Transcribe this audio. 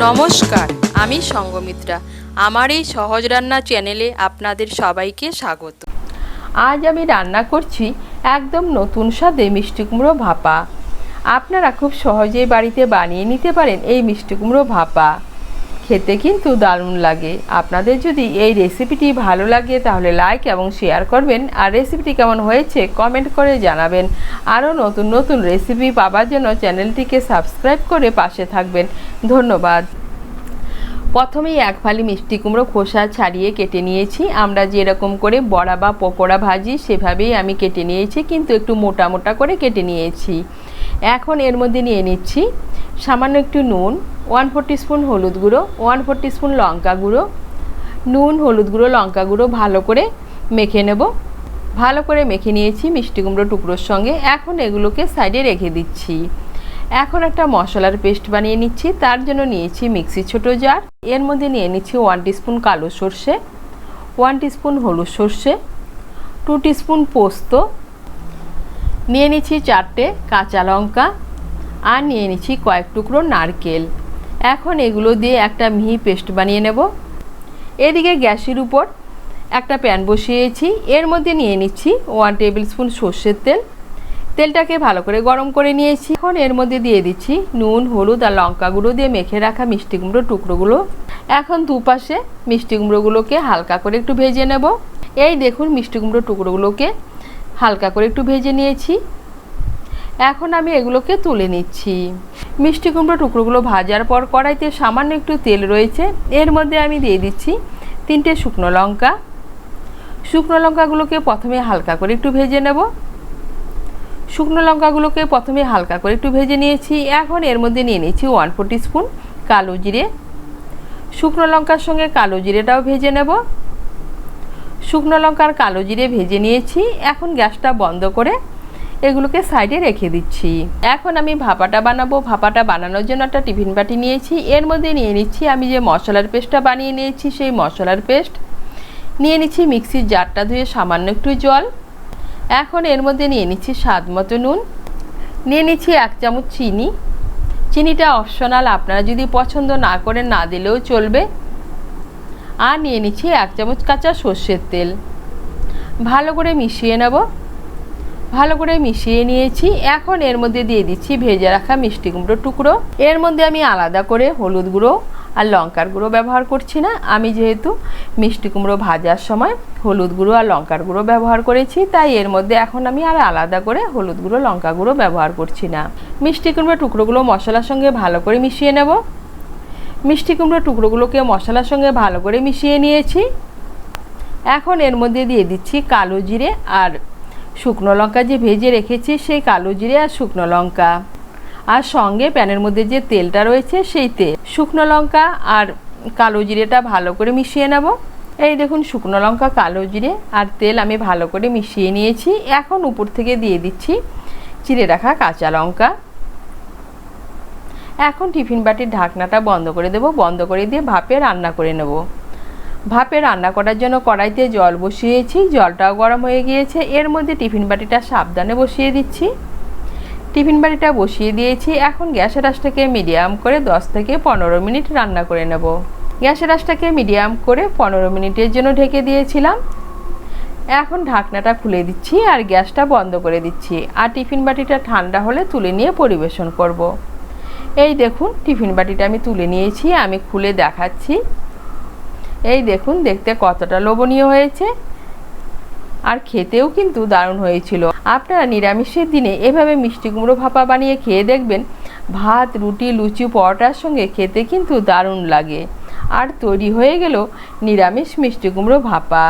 নমস্কার, আমি সঙ্গমিত্রা। আমার এই সহজ রান্না চ্যানেলে আপনাদের সবাইকে স্বাগত। আজ আমি রান্না করছি একদম নতুন স্বাদে মিষ্টি কুমড়ো ভাপা। আপনারা খুব সহজেই বাড়িতে বানিয়ে নিতে পারেন এই মিষ্টি কুমড়ো ভাপা। খেতে কিন্তু দারুণ লাগে। আপনাদের যদি এই রেসিপিটি ভালো লাগে তাহলে লাইক এবং শেয়ার করবেন, আর রেসিপিটি কেমন হয়েছে কমেন্ট করে জানাবেন। আরও নতুন নতুন রেসিপি পাওয়ার জন্য চ্যানেলটিকে সাবস্ক্রাইব করে পাশে থাকবেন। ধন্যবাদ। প্রথমেই এক ফালি মিষ্টি কুমড়ো খোসা ছাড়িয়ে কেটে নিয়েছি। আমরা যেরকম করে বড়া বা পকোড়া ভাজি সেভাবেই আমি কেটে নিয়েছি, কিন্তু একটু মোটা মোটা করে কেটে নিয়েছি। এখন এর মধ্যে নিয়ে নিচ্ছি সামান্য একটু নুন, 1/4 টিস্পুন হলুদ গুঁড়ো, 1/4 টিস্পুন লঙ্কা গুঁড়ো। নুন, হলুদ গুঁড়ো, লঙ্কা গুঁড়ো ভালো করে মেখে নেব। ভালো করে মেখে নিয়েছি মিষ্টি কুমড়ো টুকরোর সঙ্গে। এখন এগুলোকে সাইডে রেখে দিচ্ছি। এখন একটা মশলার পেস্ট বানিয়ে নিচ্ছি। তার জন্য নিয়েছি মিক্সি ছোট জার। এর মধ্যে নিয়ে নিচ্ছি 1 টিস্পুন কালো সর্ষে, 1 টিস্পুন হলুদ সর্ষে, 2 টিস্পুন পোস্ত, নিয়ে নিচ্ছি 4টে কাঁচা লঙ্কা, আর নিয়ে নিচ্ছি কয়েক টুকরো নারকেল। এখন এগুলো দিয়ে একটা মিহি পেস্ট বানিয়ে নেব। এদিকে গ্যাসের উপর একটা প্যান বসিয়েছি। এর মধ্যে নিয়ে নিচ্ছি 1 টেবিল স্পুন সর্ষের তেল। তেলটাকে ভালো করে গরম করে নিয়েছি। এখন এর মধ্যে দিয়ে দিচ্ছি নুন, হলুদ আর লঙ্কা গুঁড়ো দিয়ে মেখে রাখা মিষ্টি কুমড়োর টুকরোগুলো। এখন দুপাশে মিষ্টি কুমড়োগুলোকে হালকা করে একটু ভেজে নেব। এই দেখুন, মিষ্টি কুমড়োর টুকরোগুলোকে হালকা করে একটু ভেজে নিয়েছি। এখন আমি এগুলোকে তুলে নিচ্ছি। মিষ্টি কুমড়ো টুকরোগুলো ভাজার পর কড়াইতে সামান্য একটু তেল রয়েছে। এর মধ্যে আমি দিয়ে দিচ্ছি 3টে শুকনো লঙ্কা। শুকনো লঙ্কাগুলোকে প্রথমে হালকা করে একটু ভেজে নেব। শুকনো লঙ্কাগুলোকে প্রথমে হালকা করে একটু ভেজে নিয়েছি। এখন এর মধ্যে নিয়ে নিচ্ছি 1/4 টিস্পুন কালো জিরে। শুকনো লঙ্কার সঙ্গে কালো জিরেটাও ভেজে নেব। শুকনো লঙ্কার কালো জিরে ভেজে নিয়েছি। এখন গ্যাসটা বন্ধ করে এগুলোকে সাইডে রেখে দিচ্ছি। এখন আমি ভাপাটা বানাবো। ভাপাটা বানানোর জন্য একটা টিফিন বাটি নিয়েছি। এর মধ্যে নিয়ে নিচ্ছি আমি যে মশলার পেস্টটা বানিয়ে নিয়েছি সেই মশলার পেস্ট। নিয়ে নিচ্ছি মিক্সির জারটা ধুয়ে সামান্য একটু জল। এখন এর মধ্যে নিয়ে নিচ্ছি স্বাদ মতো নুন। নিয়ে নিচ্ছি 1 চামচ চিনি। চিনিটা অপশনাল, আপনারা যদি পছন্দ না করেন না দিলেও চলবে। আর নিয়ে নিচ্ছি 1 চামচ কাঁচা সর্ষের তেল। ভালো করে মিশিয়ে নেব। ভালো করে মিশিয়ে নিয়েছি। এখন এর মধ্যে দিয়ে দিচ্ছি ভেজে রাখা মিষ্টি কুমড়োর টুকরো। এর মধ্যে আমি আলাদা করে হলুদ গুঁড়ো আর লঙ্কার গুঁড়ো ব্যবহার করছি না। আমি যেহেতু মিষ্টি কুমড়ো ভাজার সময় হলুদ গুঁড়ো আর লঙ্কার গুঁড়ো ব্যবহার করেছি, তাই এর মধ্যে এখন আমি আর আলাদা করে হলুদ গুঁড়ো লঙ্কা গুঁড়ো ব্যবহার করছি না। মিষ্টি কুমড়োর টুকরোগুলো মশলার সঙ্গে ভালো করে মিশিয়ে নেব। মিষ্টি কুমড়োর টুকরোগুলোকে মশলার সঙ্গে ভালো করে মিশিয়ে নিয়েছি। এখন এর মধ্যে দিয়ে দিচ্ছি কালো জিরে আর শুকনো লঙ্কা যে ভেজে রেখেছি সেই কালো জিরে আর শুকনো লঙ্কা, আর সঙ্গে প্যানের মধ্যে যে তেলটা রয়েছে সেই তেল। শুকনো লঙ্কা আর কালো জিরেটা ভালো করে মিশিয়ে নেব। এই দেখুন, শুকনো লঙ্কা, কালো জিরে আর তেল আমি ভালো করে মিশিয়ে নিয়েছি। এখন উপর থেকে দিয়ে দিচ্ছি চিড়ে রাখা কাঁচা লঙ্কা। এখন টিফিন বাটির ঢাকনাটা বন্ধ করে দেব। বন্ধ করে দিয়ে ভাপে রান্না করে নেব। ভাপে রান্না করার জন্য কড়াইতে জল বসিয়েছি। জলটাও গরম হয়ে গিয়েছে। এর মধ্যে টিফিন বাটিটা সাবধানে বসিয়ে দিচ্ছি। টিফিন বাটিটা বসিয়ে দিয়েছি। এখন গ্যাসের আঁচটাকে মিডিয়াম করে 10 থেকে 15 মিনিট রান্না করে নেব। গ্যাসের আঁচটাকে মিডিয়াম করে 15 মিনিটের জন্য ঢেকে দিয়েছিলাম। এখন ঢাকনাটা খুলে দিচ্ছি আর গ্যাসটা বন্ধ করে দিচ্ছি। আর টিফিন বাটিটা ঠান্ডা হলে তুলে নিয়ে পরিবেশন করব। এই দেখুন, টিফিন বাটিটা আমি তুলে নিয়েছি। আমি খুলে দেখাচ্ছি। এই দেখুন, দেখতে কতটা লোভনীয় হয়েছে, আর খেতেও কিন্তু দারুণ হয়েছিল। আপনারা নিরামিষের দিনে এভাবে মিষ্টি কুমড়ো ভাপা বানিয়ে খেয়ে দেখবেন। ভাত, রুটি, লুচি, পরোটার সঙ্গে খেতে কিন্তু দারুণ লাগে। আর তৈরি হয়ে গেল নিরামিষ মিষ্টি কুমড়ো ভাপা।